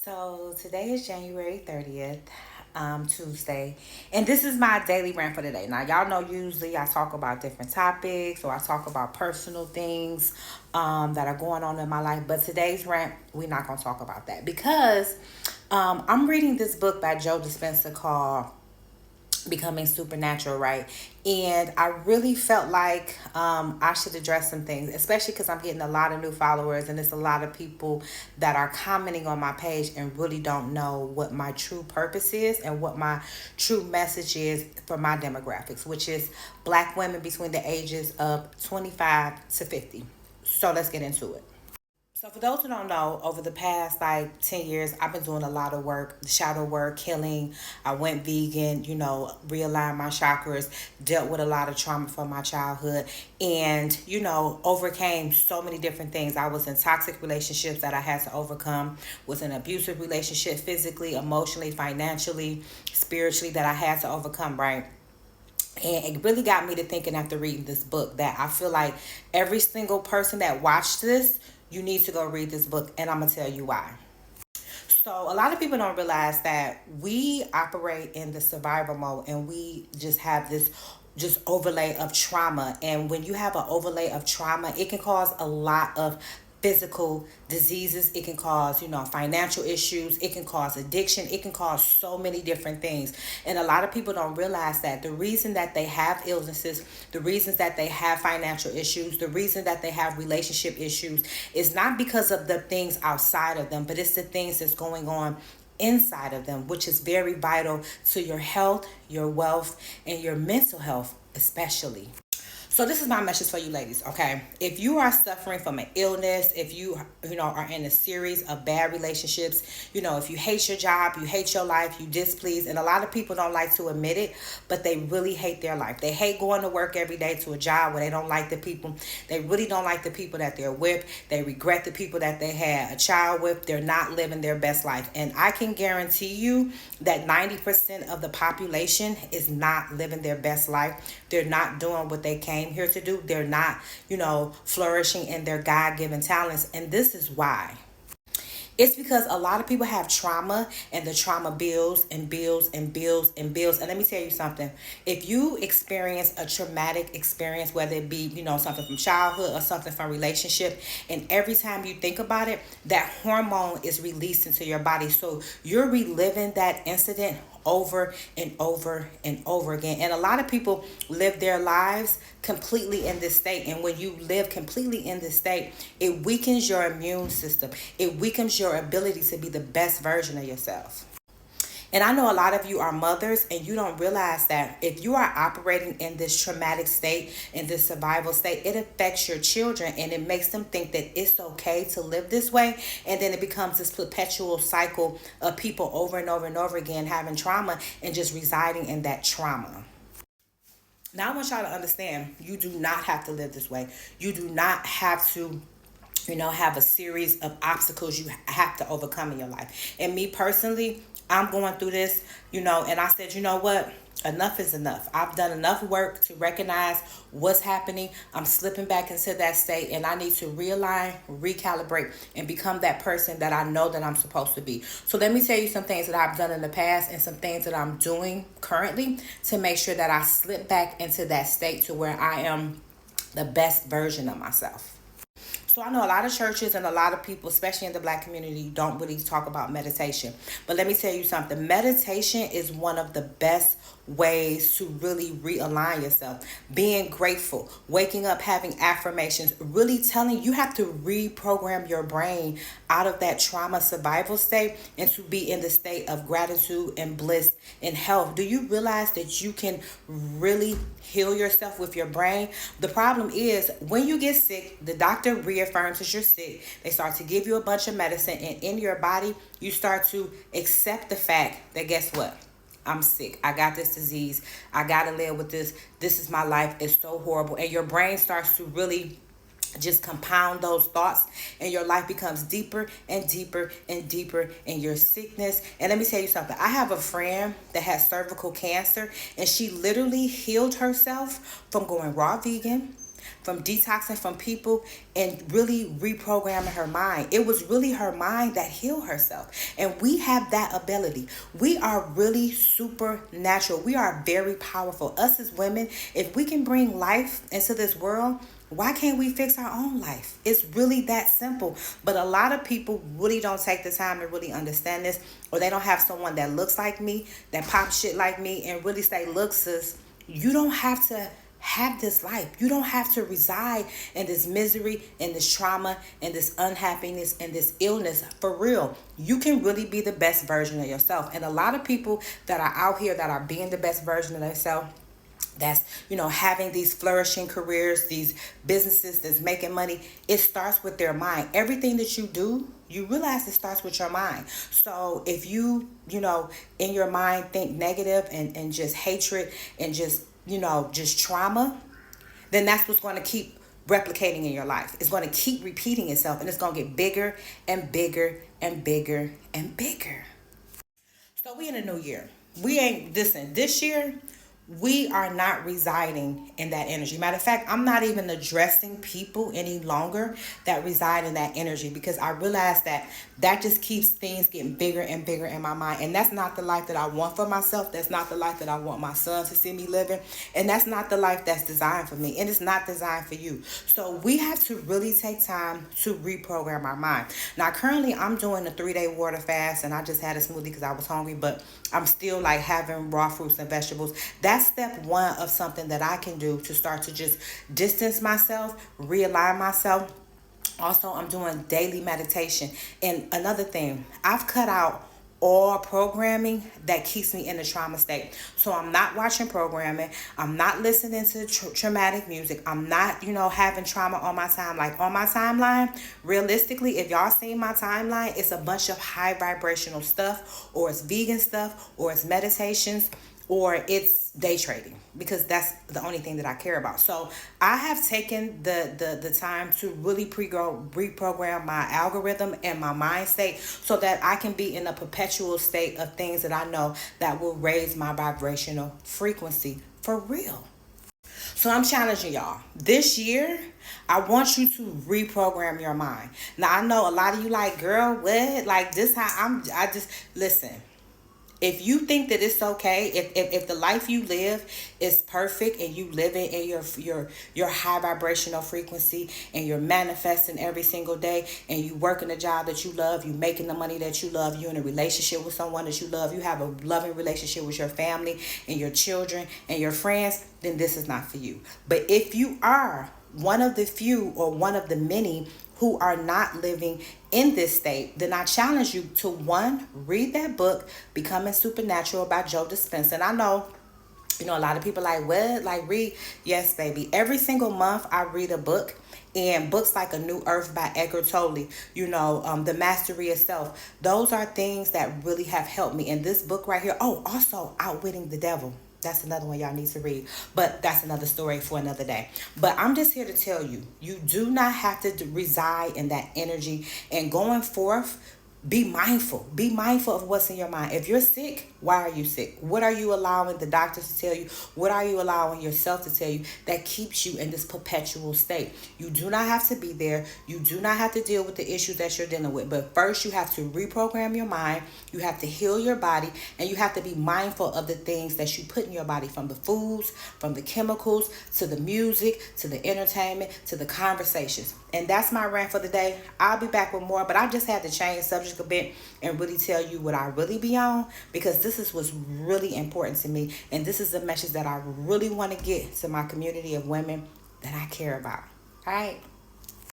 So today is January 30th, Tuesday, and this is my daily rant for today. Now, y'all know usually I talk about different topics or I talk about personal things that are going on in my life, but today's rant, we're not going to talk about that because I'm reading this book by Joe Dispenza called Becoming Supernatural, right? And I really felt like I should address some things, especially because I'm getting a lot of new followers and there's a lot of people that are commenting on my page and really don't know what my true purpose is and what my true message is for my demographics, which is black women between the ages of 25 to 50. So let's get into it. So for those who don't know, over the past like 10 years, I've been doing a lot of work, shadow work, healing. I went vegan, realigned my chakras, dealt with a lot of trauma from my childhood, and, overcame so many different things. I was in toxic relationships that I had to overcome, was in abusive relationship physically, emotionally, financially, spiritually that I had to overcome, right? And it really got me to thinking after reading this book that I feel like every single person that watched this, you need to go read this book, and I'm gonna tell you why. So a lot of people don't realize that we operate in the survival mode and we just have this just overlay of trauma. And when you have an overlay of trauma, it can cause a lot of physical diseases. It can cause, financial issues. It can cause addiction. It can cause so many different things. And a lot of people don't realize that the reason that they have illnesses, the reasons that they have financial issues, the reason that they have relationship issues is not because of the things outside of them, but it's the things that's going on inside of them, which is very vital to your health, your wealth, and your mental health, especially. So this is my message for you ladies, okay? If you are suffering from an illness, if you are in a series of bad relationships, if you hate your job, you hate your life, you displeased, and a lot of people don't like to admit it, but they really hate their life. They hate going to work every day to a job where they don't like the people. They really don't like the people that they're with. They regret the people that they had a child with. They're not living their best life. And I can guarantee you that 90% of the population is not living their best life. They're not doing what they came here to do. They're not, flourishing in their God-given talents. And this is why. It's because a lot of people have trauma and the trauma builds and builds and builds and builds. And let me tell you something. If you experience a traumatic experience, whether it be, something from childhood or something from relationship, and every time you think about it, that hormone is released into your body. So you're reliving that incident over and over and over again. And a lot of people live their lives completely in this state. And when you live completely in this state, it weakens your immune system. It weakens your ability to be the best version of yourself. And I know a lot of you are mothers and you don't realize that if you are operating in this traumatic state, in this survival state, it affects your children and it makes them think that it's okay to live this way. And then it becomes this perpetual cycle of people over and over and over again having trauma and just residing in that trauma. Now I want y'all to understand you do not have to live this way. You do not have to have a series of obstacles you have to overcome in your life. And me personally, I'm going through this, and I said, you know what? Enough is enough. I've done enough work to recognize what's happening. I'm slipping back into that state and I need to realign, recalibrate, and become that person that I know that I'm supposed to be. So let me tell you some things that I've done in the past and some things that I'm doing currently to make sure that I slip back into that state to where I am the best version of myself. So I know a lot of churches and a lot of people, especially in the black community, don't really talk about meditation. But let me tell you something. Meditation is one of the best ways to really realign yourself. Being grateful, waking up, having affirmations, really telling you have to reprogram your brain out of that trauma survival state and to be in the state of gratitude and bliss and health. Do you realize that you can really heal yourself with your brain? The problem is when you get sick, the doctor reaffirms that you're sick. They start to give you a bunch of medicine, and in your body, you start to accept the fact that guess what? I'm sick. I got this disease. I got to live with this. This is my life. It's so horrible. And your brain starts to really just compound those thoughts and your life becomes deeper and deeper and deeper in your sickness. And let me tell you something. I have a friend that has cervical cancer and she literally healed herself from going raw vegan, from detoxing from people and really reprogramming her mind. It was really her mind that healed herself. And we have that ability. We are really supernatural. We are very powerful. Us as women, if we can bring life into this world, why can't we fix our own life? It's really that simple. But a lot of people really don't take the time to really understand this, or they don't have someone that looks like me, that pops shit like me, and really say, look, sis, you don't have to have this life. You don't have to reside in this misery, in this trauma, in this unhappiness, and this illness. For real, you can really be the best version of yourself. And a lot of people that are out here that are being the best version of themselves, that's, having these flourishing careers, these businesses that's making money, it starts with their mind. Everything that you do, you realize it starts with your mind. So if you, in your mind think negative and just hatred and just trauma, then that's what's going to keep replicating in your life. It's going to keep repeating itself, and it's going to get bigger and bigger and bigger and bigger. So we in a new year. We ain't, listen, this year, we are not residing in that energy. Matter of fact, I'm not even addressing people any longer that reside in that energy, because I realize that just keeps things getting bigger and bigger in my mind. And that's not the life that I want for myself. That's not the life that I want my son to see me living. And that's not the life that's designed for me. And it's not designed for you. So we have to really take time to reprogram our mind. Now, currently, I'm doing a 3-day water fast, and I just had a smoothie because I was hungry, but I'm still like having raw fruits and vegetables. That's step one of something that I can do to start to just distance myself, realign myself. Also, I'm doing daily meditation. And another thing, I've cut out all programming that keeps me in a trauma state. So I'm not watching programming. I'm not listening to traumatic music. I'm not, having trauma on my timeline. Like on my timeline, realistically, if y'all seen my timeline, it's a bunch of high vibrational stuff, or it's vegan stuff, or it's meditations, or it's day trading, because that's the only thing that I care about. So I have taken the time to really reprogram my algorithm and my mind state so that I can be in a perpetual state of things that I know that will raise my vibrational frequency for real. So I'm challenging y'all. This year, I want you to reprogram your mind. Now, I know a lot of you like, girl, what? Like this I just, listen. If you think that it's okay, if the life you live is perfect and you live it in your high vibrational frequency, and you're manifesting every single day, and you working a job that you love, you making the money that you love, you in a relationship with someone that you love, you have a loving relationship with your family and your children and your friends, then this is not for you. But if you are one of the few or one of the many who are not living in this state, then I challenge you to, one, read that book, Becoming Supernatural by Joe Dispenza. And I know, a lot of people like, what? Like, read? Yes, baby. Every single month I read a book. And books like A New Earth by Eckhart Tolle, The Mastery of Self. Those are things that really have helped me. And this book right here, also Outwitting the Devil. That's another one y'all need to read. But that's another story for another day. But I'm just here to tell you, you do not have to reside in that energy. And going forth, be mindful. Be mindful of what's in your mind. If you're sick, why are you sick? What are you allowing the doctors to tell you? What are you allowing yourself to tell you that keeps you in this perpetual state? You do not have to be there. You do not have to deal with the issues that you're dealing with. But first, you have to reprogram your mind. You have to heal your body. And you have to be mindful of the things that you put in your body, from the foods, from the chemicals, to the music, to the entertainment, to the conversations. And that's my rant for the day. I'll be back with more, but I just had to change subject a bit and really tell you what I really be on, because this is what's really important to me, and this is the message that I really want to get to my community of women that I care about. All right.